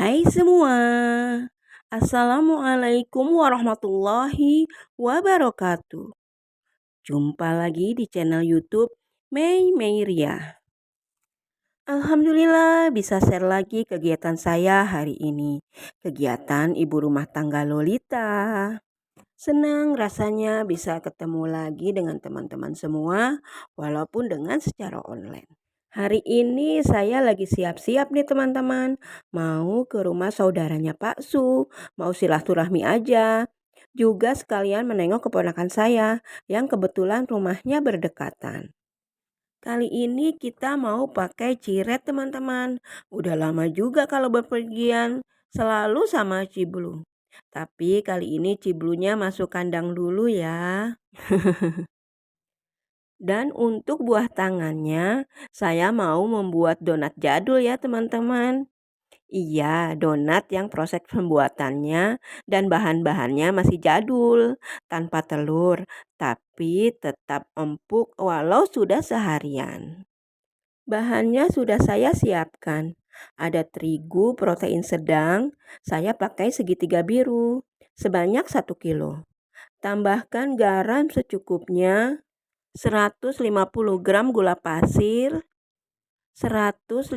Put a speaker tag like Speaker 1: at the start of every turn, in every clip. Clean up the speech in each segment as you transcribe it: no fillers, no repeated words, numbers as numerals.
Speaker 1: Hai semua, Assalamualaikum warahmatullahi wabarakatuh. Jumpa lagi di channel YouTube Mei Meiria. Alhamdulillah bisa share lagi kegiatan saya hari ini. Kegiatan ibu rumah tangga Lolita. Senang rasanya bisa ketemu lagi dengan teman-teman semua walaupun dengan secara online. Hari ini saya lagi siap-siap nih teman-teman. Mau ke rumah saudaranya Pak Su, mau silaturahmi aja. Juga sekalian menengok keponakan saya yang kebetulan rumahnya berdekatan. Kali ini kita mau pakai ciret teman-teman. Udah lama juga kalau berpergian, selalu sama Ciblu. Tapi kali ini Ciblunya masuk kandang dulu ya. Dan untuk buah tangannya, saya mau membuat donat jadul ya teman-teman. Iya, donat yang proses pembuatannya dan bahan-bahannya masih jadul, tanpa telur, tapi tetap empuk walau sudah seharian. Bahannya sudah saya siapkan. Ada terigu protein sedang, saya pakai segitiga biru, sebanyak 1 kilo. Tambahkan garam secukupnya, 150 gram gula pasir, 150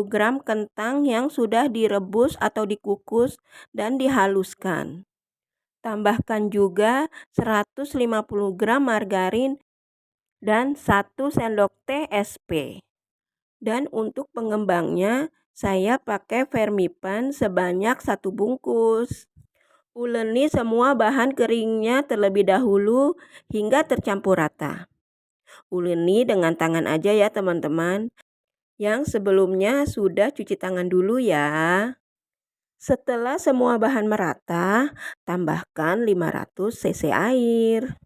Speaker 1: gram kentang yang sudah direbus atau dikukus dan dihaluskan. Tambahkan juga 150 gram margarin dan 1 sendok teh SP. Dan untuk pengembangnya saya pakai Vermipan sebanyak 1 bungkus. Uleni semua bahan keringnya terlebih dahulu hingga tercampur rata. Uleni dengan tangan aja ya teman-teman. Yang sebelumnya sudah cuci tangan dulu ya. Setelah semua bahan merata, tambahkan 500 cc air.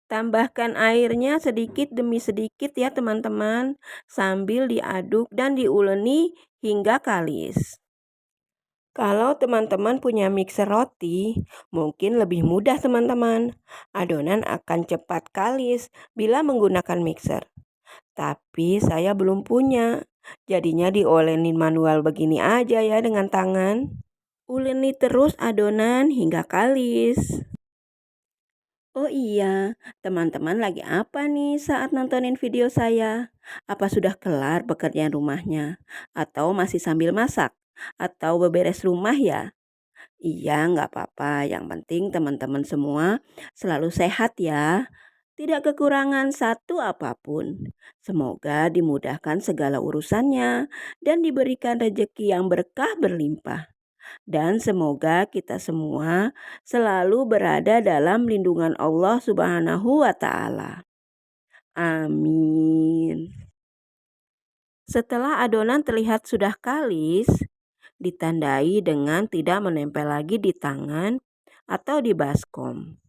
Speaker 1: Tambahkan airnya sedikit demi sedikit ya teman-teman, sambil diaduk dan diuleni hingga kalis. Kalau teman-teman punya mixer roti, mungkin lebih mudah teman-teman. Adonan akan cepat kalis bila menggunakan mixer. Tapi saya belum punya, jadinya diolenin manual begini aja ya dengan tangan. Uleni terus adonan hingga kalis. Oh iya, teman-teman lagi apa nih saat nontonin video saya? Apa sudah kelar pekerjaan rumahnya? Atau masih sambil masak? Atau beberes rumah ya? Iya, nggak apa-apa. Yang penting teman-teman semua selalu sehat ya. Tidak kekurangan satu apapun. Semoga dimudahkan segala urusannya dan diberikan rezeki yang berkah berlimpah. Dan semoga kita semua selalu berada dalam lindungan Allah Subhanahu wa Ta'ala. Amin. Setelah adonan terlihat sudah kalis, ditandai dengan tidak menempel lagi di tangan atau di baskom.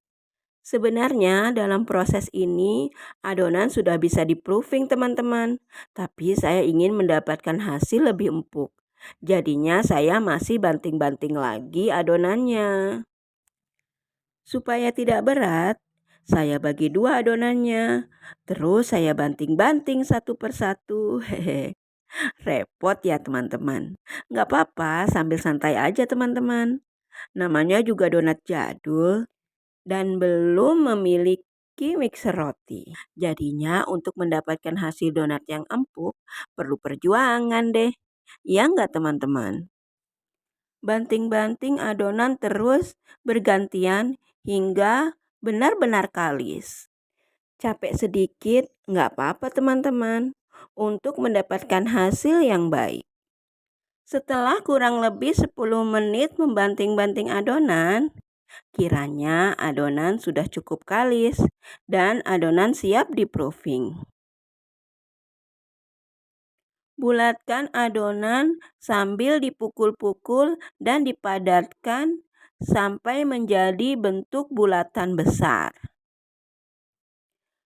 Speaker 1: Sebenarnya dalam proses ini adonan sudah bisa di-proofing teman-teman, tapi saya ingin mendapatkan hasil lebih empuk. Jadinya saya masih banting-banting lagi adonannya. Supaya tidak berat, saya bagi 2 adonannya. Terus saya banting-banting satu persatu. Hehe. Repot ya teman-teman. Nggak apa-apa, sambil santai aja teman-teman. Namanya juga donat jadul dan belum memiliki mixer roti. Jadinya untuk mendapatkan hasil donat yang empuk perlu perjuangan deh. Iya nggak teman-teman? Banting-banting adonan terus bergantian hingga benar-benar kalis. Capek sedikit nggak apa-apa teman-teman untuk mendapatkan hasil yang baik. Setelah kurang lebih 10 menit membanting-banting adonan, kiranya adonan sudah cukup kalis dan adonan siap di-proofing. Bulatkan adonan sambil dipukul-pukul dan dipadatkan sampai menjadi bentuk bulatan besar.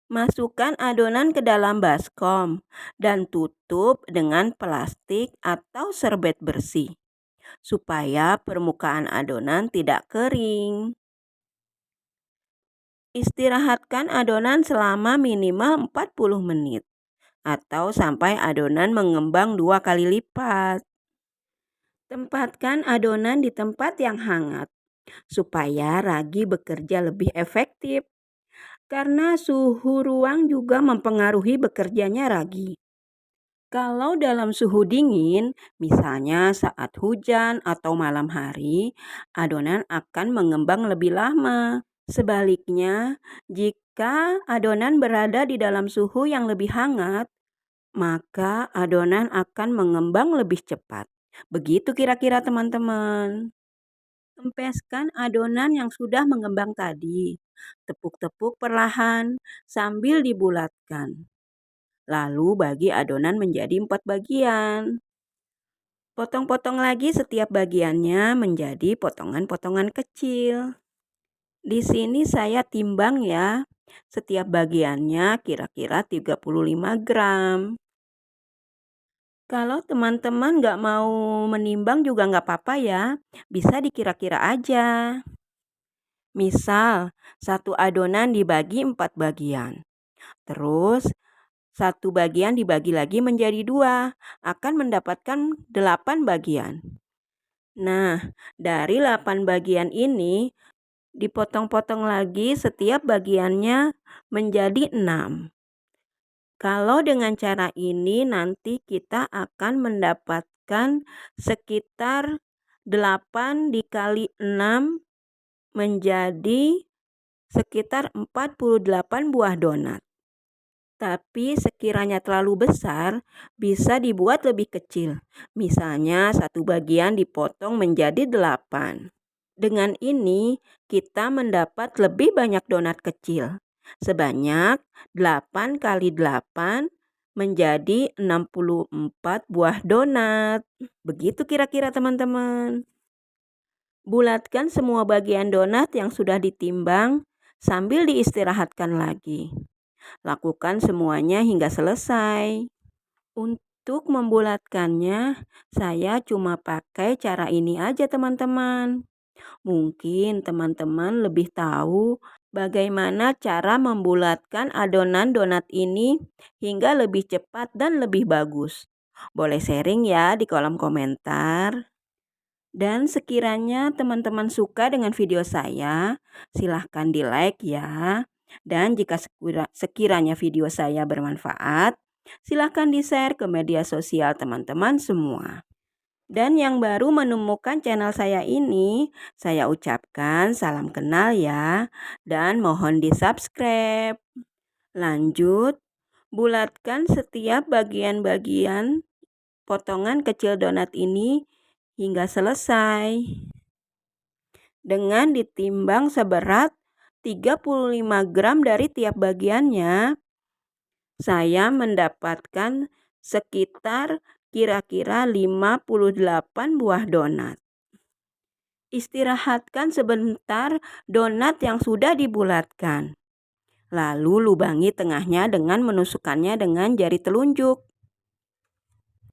Speaker 1: Masukkan adonan ke dalam baskom dan tutup dengan plastik atau serbet bersih supaya permukaan adonan tidak kering. Istirahatkan adonan selama minimal 40 menit atau sampai adonan mengembang 2 kali lipat. Tempatkan adonan di tempat yang hangat supaya ragi bekerja lebih efektif. Karena suhu ruang juga mempengaruhi bekerjanya ragi. Kalau dalam suhu dingin, misalnya saat hujan atau malam hari, adonan akan mengembang lebih lama. Sebaliknya, jika adonan berada di dalam suhu yang lebih hangat, maka adonan akan mengembang lebih cepat. Begitu kira-kira teman-teman. Kempeskan adonan yang sudah mengembang tadi. Tepuk-tepuk perlahan sambil dibulatkan. Lalu bagi adonan menjadi 4 bagian. Potong-potong lagi setiap bagiannya menjadi potongan-potongan kecil. Di sini saya timbang ya. Setiap bagiannya kira-kira 35 gram. Kalau teman-teman nggak mau menimbang juga nggak apa-apa ya. Bisa dikira-kira aja. Misal, satu adonan dibagi 4 bagian. Terus, satu bagian dibagi lagi menjadi 2, akan mendapatkan 8 bagian. Nah, dari 8 bagian ini, dipotong-potong lagi setiap bagiannya menjadi 6. Kalau dengan cara ini nanti kita akan mendapatkan sekitar 8 dikali 6 menjadi sekitar 48 buah donat. Tapi sekiranya terlalu besar, bisa dibuat lebih kecil. Misalnya satu bagian dipotong menjadi 8. Dengan ini, kita mendapat lebih banyak donat kecil. Sebanyak 8 kali 8 menjadi 64 buah donat. Begitu kira-kira teman-teman. Bulatkan semua bagian donat yang sudah ditimbang sambil diistirahatkan lagi. Lakukan semuanya hingga selesai. Untuk membulatkannya, saya cuma pakai cara ini aja teman-teman. Mungkin teman-teman lebih tahu bagaimana cara membulatkan adonan donat ini hingga lebih cepat dan lebih bagus. Boleh sharing ya di kolom komentar. Dan sekiranya teman-teman suka dengan video saya, silahkan di like ya. Dan jika sekiranya video saya bermanfaat, silahkan di-share ke media sosial teman-teman semua. Dan yang baru menemukan channel saya ini, saya ucapkan salam kenal ya. Dan mohon di-subscribe. Lanjut, bulatkan setiap bagian-bagian potongan kecil donat ini hingga selesai. Dengan ditimbang seberat 35 gram dari tiap bagiannya, saya mendapatkan sekitar kira-kira 58 buah donat. Istirahatkan sebentar donat yang sudah dibulatkan. Lalu lubangi tengahnya dengan menusukkannya dengan jari telunjuk.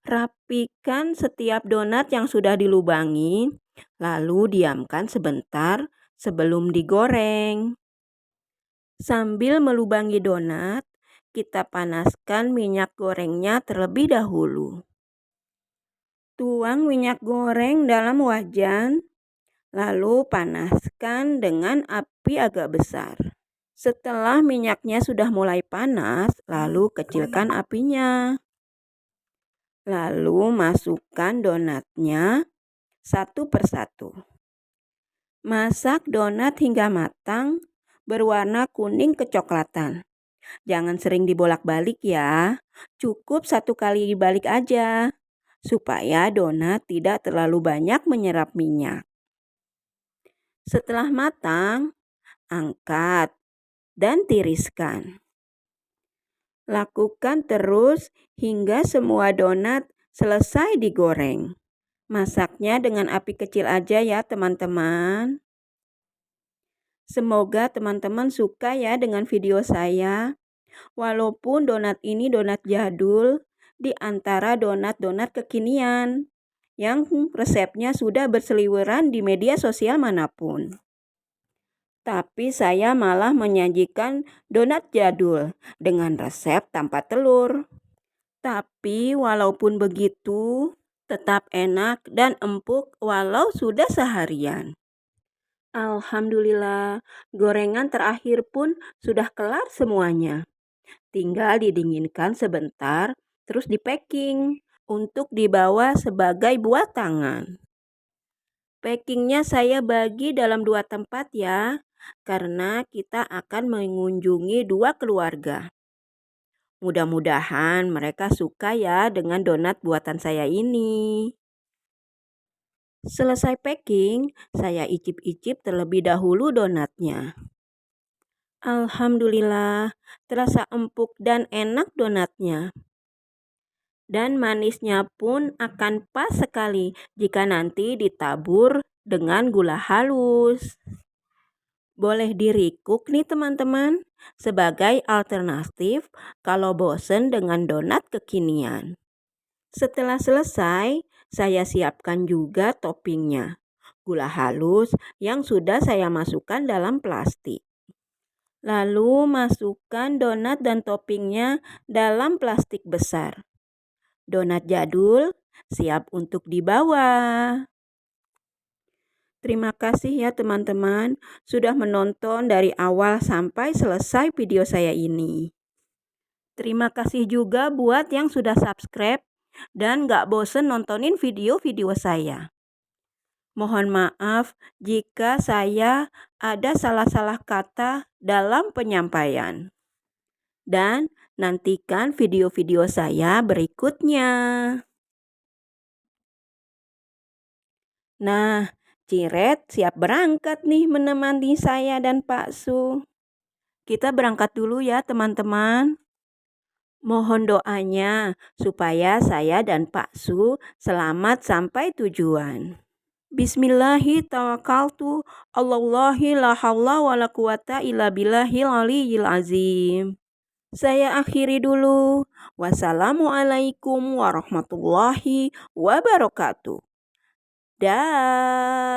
Speaker 1: Rapikan setiap donat yang sudah dilubangi, lalu diamkan sebentar sebelum digoreng. Sambil melubangi donat, kita panaskan minyak gorengnya terlebih dahulu. Tuang minyak goreng dalam wajan, lalu panaskan dengan api agak besar. Setelah minyaknya sudah mulai panas, lalu kecilkan apinya. Lalu masukkan donatnya satu persatu. Masak donat hingga matang, berwarna kuning kecoklatan. Jangan sering dibolak-balik ya. Cukup satu kali dibalik aja, supaya donat tidak terlalu banyak menyerap minyak. Setelah matang, angkat dan tiriskan. Lakukan terus hingga semua donat selesai digoreng. Masaknya dengan api kecil aja ya teman-teman. Semoga teman-teman suka ya dengan video saya. Walaupun donat ini donat jadul di antara donat-donat kekinian yang resepnya sudah berseliweran di media sosial manapun. Tapi saya malah menyajikan donat jadul dengan resep tanpa telur. Tapi walaupun begitu, tetap enak dan empuk walau sudah seharian. Alhamdulillah, gorengan terakhir pun sudah kelar semuanya. Tinggal didinginkan sebentar, terus di-packing untuk dibawa sebagai buat tangan. Packingnya saya bagi dalam 2 tempat ya, karena kita akan mengunjungi 2 keluarga. Mudah-mudahan mereka suka ya dengan donat buatan saya ini. Selesai packing, saya icip-icip terlebih dahulu donatnya. Alhamdulillah, terasa empuk dan enak donatnya. Dan manisnya pun akan pas sekali jika nanti ditabur dengan gula halus. Boleh dirikuk nih teman-teman, sebagai alternatif kalau bosen dengan donat kekinian. Setelah selesai, saya siapkan juga toppingnya. Gula halus yang sudah saya masukkan dalam plastik. Lalu masukkan donat dan toppingnya dalam plastik besar. Donat jadul siap untuk dibawa. Terima kasih ya teman-teman sudah menonton dari awal sampai selesai video saya ini. Terima kasih juga buat yang sudah subscribe dan gak bosen nontonin video-video saya. Mohon maaf jika saya ada salah-salah kata dalam penyampaian. Dan nantikan video-video saya berikutnya. Nah, Ciret siap berangkat nih menemani saya dan Pak Su. Kita berangkat dulu ya teman-teman. Mohon doanya supaya saya dan Pak Su selamat sampai tujuan. Bismillahi tawakkaltu Allahi la haula wa la quwata illa billahil aliyyil azim. Saya akhiri dulu. Wassalamualaikum warahmatullahi wabarakatuh. Dah.